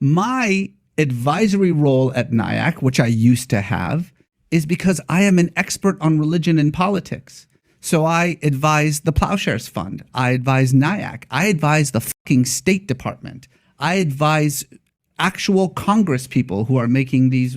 My advisory role at NIAC, which I used to have, is because I am an expert on religion and politics. So I advise the Plowshares Fund. I advise NIAC. I advise the fucking State Department. I advise actual Congress people who are making these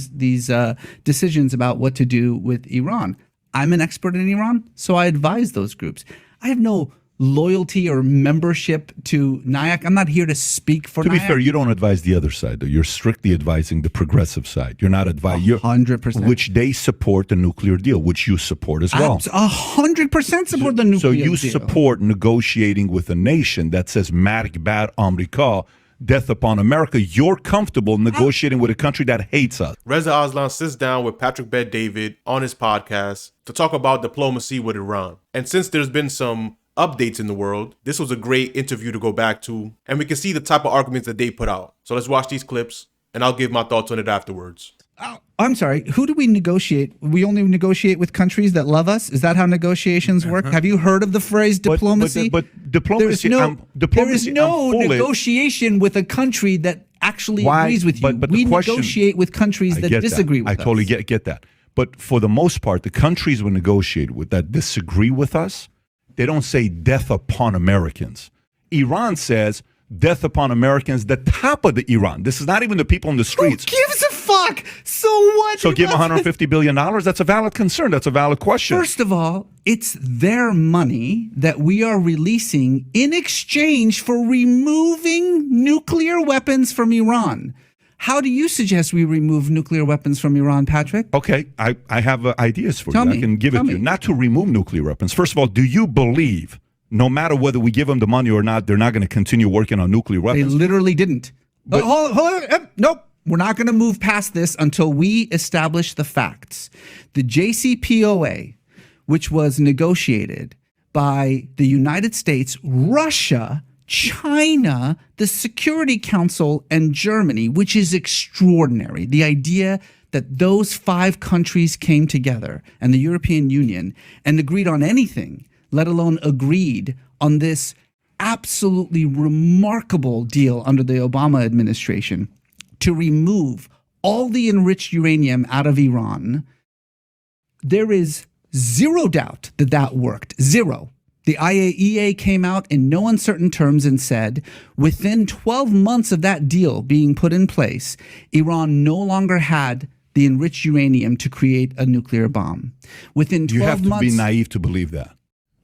decisions about what to do with Iran. I'm an expert in Iran, so I advise those groups. I have no loyalty or membership to NIAC. I'm not here to speak for NIAC. To be fair, you don't advise the other side, though. You're strictly advising the progressive side. You're not advising 100%, which they support the nuclear deal, which you support as well. 100% support the nuclear deal. So you support negotiating with a nation that says "Marg bar America," death upon America. You're comfortable negotiating with a country that hates us. Reza Aslan sits down with Patrick Bet David on his podcast to talk about diplomacy with Iran. And since there's been some updates in the world, this was a great interview to go back to, and we can see the type of arguments that they put out. So let's watch these clips, and I'll give my thoughts on it afterwards. Oh, I'm sorry. Who do we negotiate? We only negotiate with countries that love us? Is that how negotiations work? Have you heard of the phrase diplomacy? But diplomacy, there is no negotiation with a country that actually agrees with you. We negotiate with countries that disagree with us. I totally get that. But for the most part, the countries we negotiate with that disagree with us, they don't say death upon Americans. Iran says death upon Americans, the top of the Iran. This is not even the people in the streets. Who gives a fuck? So what? So give $150 billion? That's a valid concern. That's a valid question. First of all, it's their money that we are releasing in exchange for removing nuclear weapons from Iran. How do you suggest we remove nuclear weapons from Iran, Patrick? Okay, I have ideas for you. I can give it to you. Not to remove nuclear weapons. First of all, do you believe no matter whether we give them the money or not, they're not going to continue working on nuclear weapons? They literally didn't. But hold on. Nope. We're not going to move past this until we establish the facts. The JCPOA, which was negotiated by the United States, Russia, China, the Security Council, and Germany, which is extraordinary. The idea that those 5 countries came together and the European Union and agreed on anything, let alone agreed on this absolutely remarkable deal under the Obama administration to remove all the enriched uranium out of Iran, there is zero doubt that that worked. Zero. The IAEA came out in no uncertain terms and said, within 12 months of that deal being put in place, Iran no longer had the enriched uranium to create a nuclear bomb. Within 12 months... You have to be naive to believe that.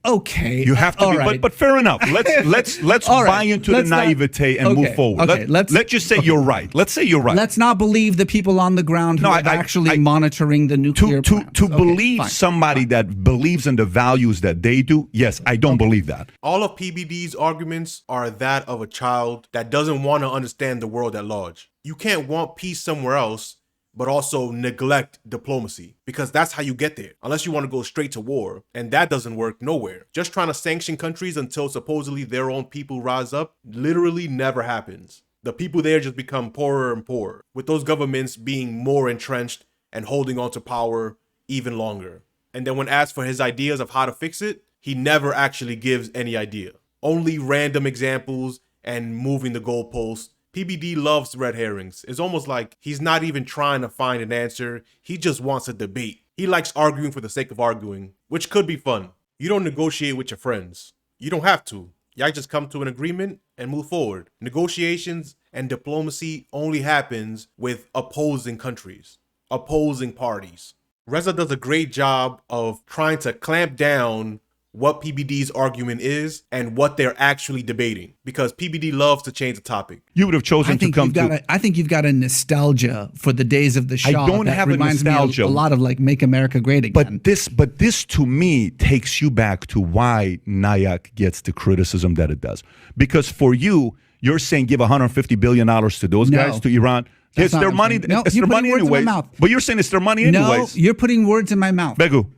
Okay. You have to be, right. but fair enough. Let's buy into the naivete and move forward. Okay, let's just say you're right. Let's say you're right. Let's not believe the people on the ground who are actually monitoring the nuclear plants. To believe somebody that believes in the values that they do, yes, I don't believe that. All of PBD's arguments are that of a child that doesn't want to understand the world at large. You can't want peace somewhere else but also neglect diplomacy, because that's how you get there, unless you want to go straight to war, and that doesn't work nowhere. Just trying to sanction countries until supposedly their own people rise up literally never happens. The people there just become poorer and poorer, with those governments being more entrenched and holding on to power even longer. And then when asked for his ideas of how to fix it, he never actually gives any idea. Only random examples and moving the goalposts. PBD loves red herrings. It's almost like he's not even trying to find an answer. He just wants a debate. He likes arguing for the sake of arguing, which could be fun. You don't negotiate with your friends. You don't have to. Y'all just come to an agreement and move forward. Negotiations and diplomacy only happens with opposing countries, opposing parties. Reza does a great job of trying to clamp down what PBD's argument is and what they're actually debating, because PBD loves to change the topic. You would have chosen to come to... I think you've got a nostalgia for the days of the Shah. I don't have a nostalgia. Me a lot of like Make America Great Again. But this to me takes you back to why NIAC gets the criticism that it does. Because for you, you're saying give $150 billion to those guys, to Iran. It's their money. It's their money anyway. But you're saying it's their money anyways. No, you're putting words in my mouth. Begu.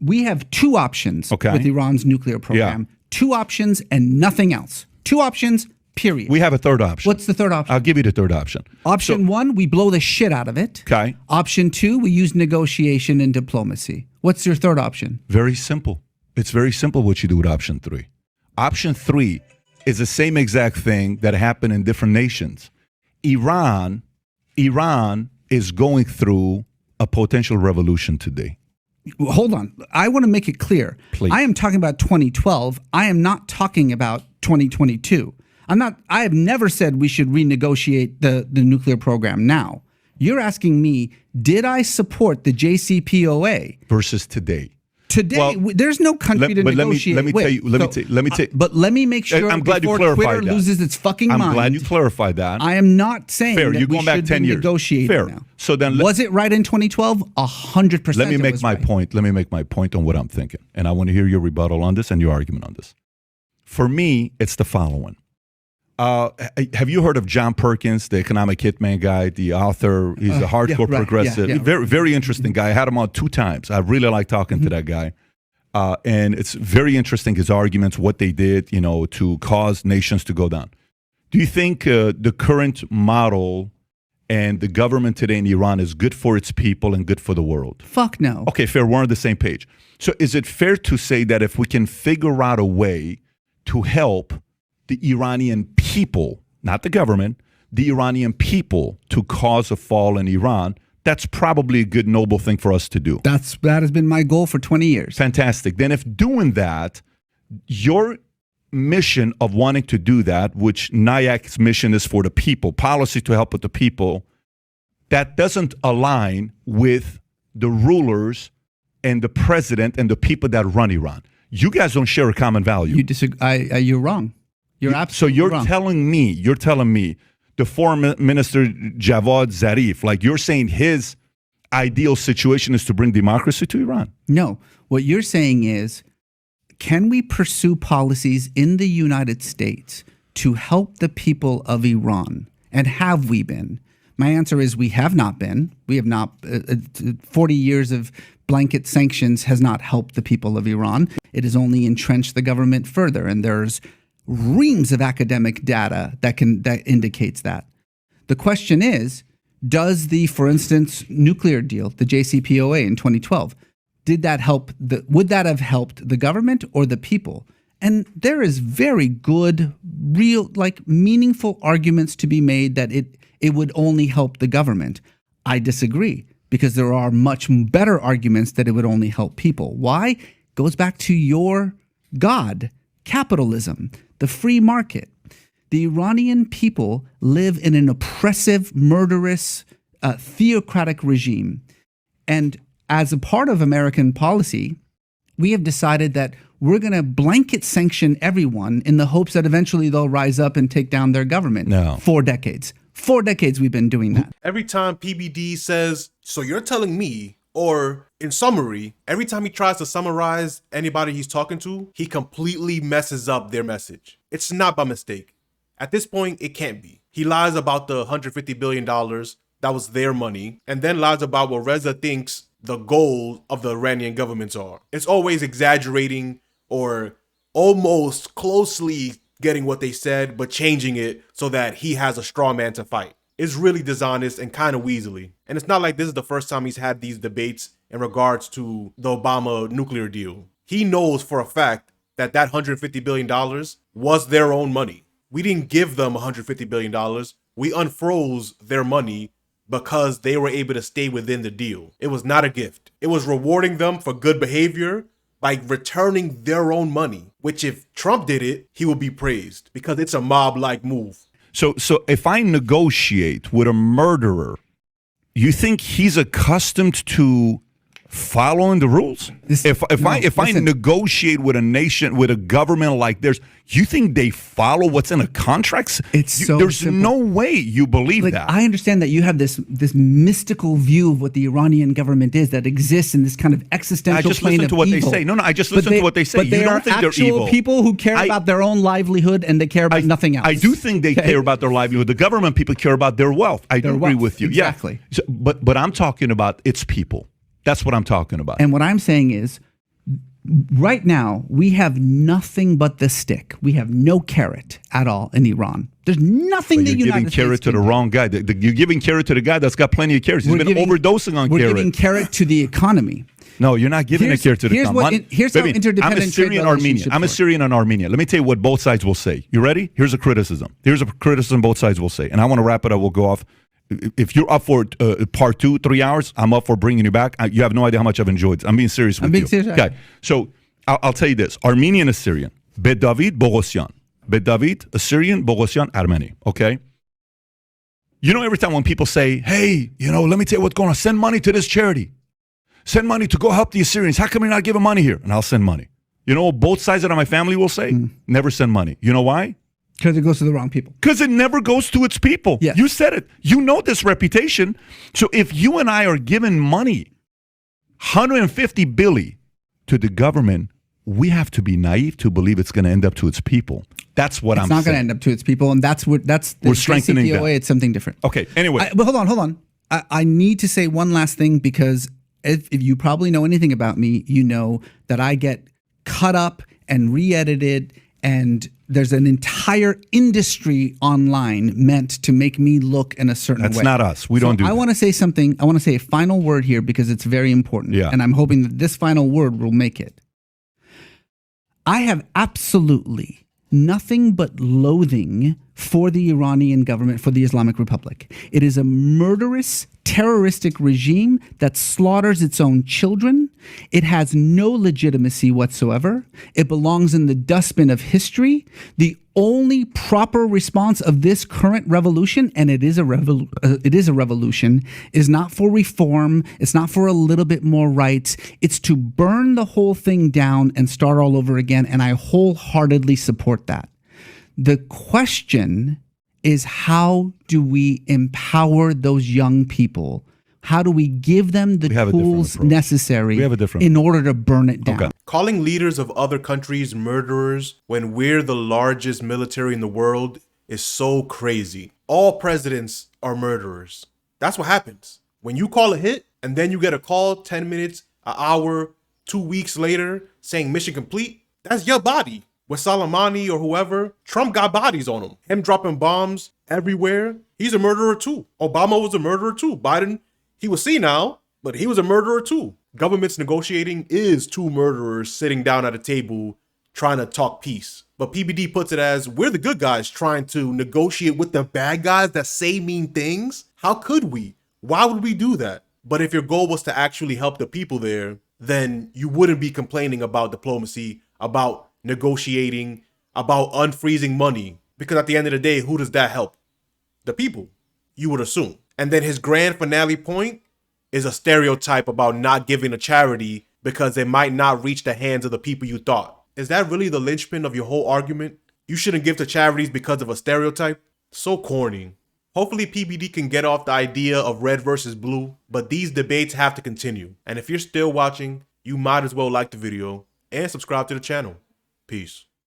We have 2 options with Iran's nuclear program. 2 options and nothing else. 2 options, period. We have a third option. What's the third option? I'll give you the third option. Option 1, we blow the shit out of it. Okay. Option 2, we use negotiation and diplomacy. What's your third option? Very simple. It's very simple what you do with option 3. Option 3 is the same exact thing that happened in different nations. Iran is going through a potential revolution today. Well, hold on. I want to make it clear. Please. I am talking about 2012. I am not talking about 2022. I have never said we should renegotiate the nuclear program now. You're asking me, did I support the JCPOA versus today? Today, there's no country to negotiate. Let me tell you. But let me make sure I'm glad before you clarified Twitter that. loses its fucking mind. I'm glad you clarified that. I am not saying Fair. that You're we going back should 10 be years. negotiating Fair. now. So then, was it right in 2012? 100%. Let me make my point. Let me make my point on what I'm thinking, and I want to hear your rebuttal on this and your argument on this. For me, it's the following. Have you heard of John Perkins, the economic hitman guy, the author? He's a hardcore progressive. Very, very interesting guy. I had him on 2 times. I really like talking to that guy. And it's very interesting, his arguments, what they did, to cause nations to go down. Do you think the current model and the government today in Iran is good for its people and good for the world? Fuck no. Okay, fair. We're on the same page. So is it fair to say that if we can figure out a way to help the Iranian people, not the government, the Iranian people to cause a fall in Iran, that's probably a good, noble thing for us to do. That has been my goal for 20 years. Fantastic. Then if doing that, your mission of wanting to do that, which NIAC's mission is for the people, policy to help with the people, that doesn't align with the rulers and the president and the people that run Iran. You guys don't share a common value. You disagree. You're wrong. You're absolutely wrong. So wrong. you're telling me the foreign minister Javad Zarif, like you're saying his ideal situation is to bring democracy to Iran? No. What you're saying is, can we pursue policies in the United States to help the people of Iran? And have we been? My answer is we have not been. We have not. 40 years of blanket sanctions has not helped the people of Iran. It has only entrenched the government further. And there's reams of academic data that indicates that. The question is, does the, for instance, nuclear deal, the JCPOA in 2012, would that have helped the government or the people? And there is very good, real, meaningful arguments to be made that it would only help the government. I disagree, because there are much better arguments that it would only help people. Why? Goes back to your God, capitalism, the free market. The Iranian people live in an oppressive, murderous, theocratic regime. And as a part of American policy, we have decided that we're going to blanket sanction everyone in the hopes that eventually they'll rise up and take down their government. No. 4 decades. 4 decades we've been doing that. Every time PBD says, so you're telling me, or in summary, every time he tries to summarize anybody he's talking to, he completely messes up their message. It's not by mistake. At this point, it can't be. He lies about the $150 billion, that was their money, and then lies about what Reza thinks the goal of the Iranian governments are. It's always exaggerating or almost closely getting what they said, but changing it so that he has a straw man to fight. It's really dishonest and kind of weaselly. And it's not like this is the first time he's had these debates in regards to the Obama nuclear deal. He knows for a fact that that $150 billion was their own money. We didn't give them $150 billion. We unfroze their money because they were able to stay within the deal. It was not a gift. It was rewarding them for good behavior by returning their own money, which if Trump did it, he would be praised because it's a mob-like move. So if I negotiate with a murderer, you think he's accustomed to following the rules? If I negotiate with a nation, with a government like theirs, you think they follow what's in the contracts? There's simple. No way you believe that. I understand that you have this mystical view of what the Iranian government is that exists in this kind of existential I just plane listen of to what evil. they say. No, I just listen to what they say. But You they don't are think they're actual evil. people who care about their own livelihood and they care about nothing else. I do think they care about their livelihood. The government people care about their wealth. I do agree with you. Exactly. Yeah. So, but I'm talking about its people. That's what I'm talking about. And what I'm saying is, right now, we have nothing but the stick. We have no carrot at all in Iran. There's nothing the United States You're giving carrot to the wrong guy. You're giving carrot to the guy that's got plenty of carrots. He's been overdosing on carrot. We're giving carrot to the economy. No, you're not giving a care to the Kurds. Here's how interdependent I'm a Syrian Armenian. I'm a Syrian and Armenian. Let me tell you what both sides will say. You ready? Here's a criticism. Both sides will say. And I want to wrap it up. We'll go off. If you're up for part 2, 3 hours, I'm up for bringing you back. You have no idea how much I've enjoyed. I'm being serious with you. Serious. Okay. So I'll tell you this. Armenian Assyrian. Bet David Bogosyan. Bet David Assyrian Bogosyan Armeni. Okay? You know, every time when people say, hey, let me tell you what's going on. Send money to this charity. Send money to go help the Assyrians. How come you're not giving money here? And I'll send money. You know what both sides of my family will say? Never send money. You know why? Because it goes to the wrong people. Because it never goes to its people. Yes. You said it. You know this reputation. So if you and I are giving money, 150 billion to the government, we have to be naive to believe it's going to end up to its people. That's what I'm saying. It's not going to end up to its people, and that's the we're strengthening JCPOA. It's something different. Okay. Anyway, but hold on. I need to say one last thing, because if you probably know anything about me, you know that I get cut up and re-edited, and there's an entire industry online meant to make me look in a certain way. That's not us. We don't do that. I want to say something. I want to say a final word here, because it's very important. Yeah. And I'm hoping that this final word will make it. I have absolutely nothing but loathing for the Iranian government, for the Islamic Republic. It is a murderous, terroristic regime that slaughters its own children. It has no legitimacy whatsoever. It belongs in the dustbin of history. The only proper response of this current revolution, and it is a revolution, is not for reform. It's not for a little bit more rights. It's to burn the whole thing down and start all over again, and I wholeheartedly support that. The question is, how do we empower those young people? How do we give them the tools necessary in order to burn it down? Okay. Calling leaders of other countries murderers when we're the largest military in the world is so crazy. All presidents are murderers. That's what happens. When you call a hit and then you get a call 10 minutes, an hour, 2 weeks later saying mission complete, that's your body. With Soleimani or whoever, Trump got bodies on him. Him dropping bombs everywhere. He's a murderer too. Obama was a murderer too. Biden, he was senile, but he was a murderer too. Governments negotiating is two murderers sitting down at a table trying to talk peace. But PBD puts it as, we're the good guys trying to negotiate with the bad guys that say mean things. How could we? Why would we do that? But if your goal was to actually help the people there, then you wouldn't be complaining about diplomacy, about negotiating, about unfreezing money, because at the end of the day, who does that help? The people, you would assume. And then his grand finale point is a stereotype about not giving a charity because it might not reach the hands of the people you thought. Is that really the linchpin of your whole argument? You shouldn't give to charities because of a stereotype? So corny. Hopefully PBD can get off the idea of red versus blue, but these debates have to continue. And if you're still watching, you might as well like the video and subscribe to the channel. Peace.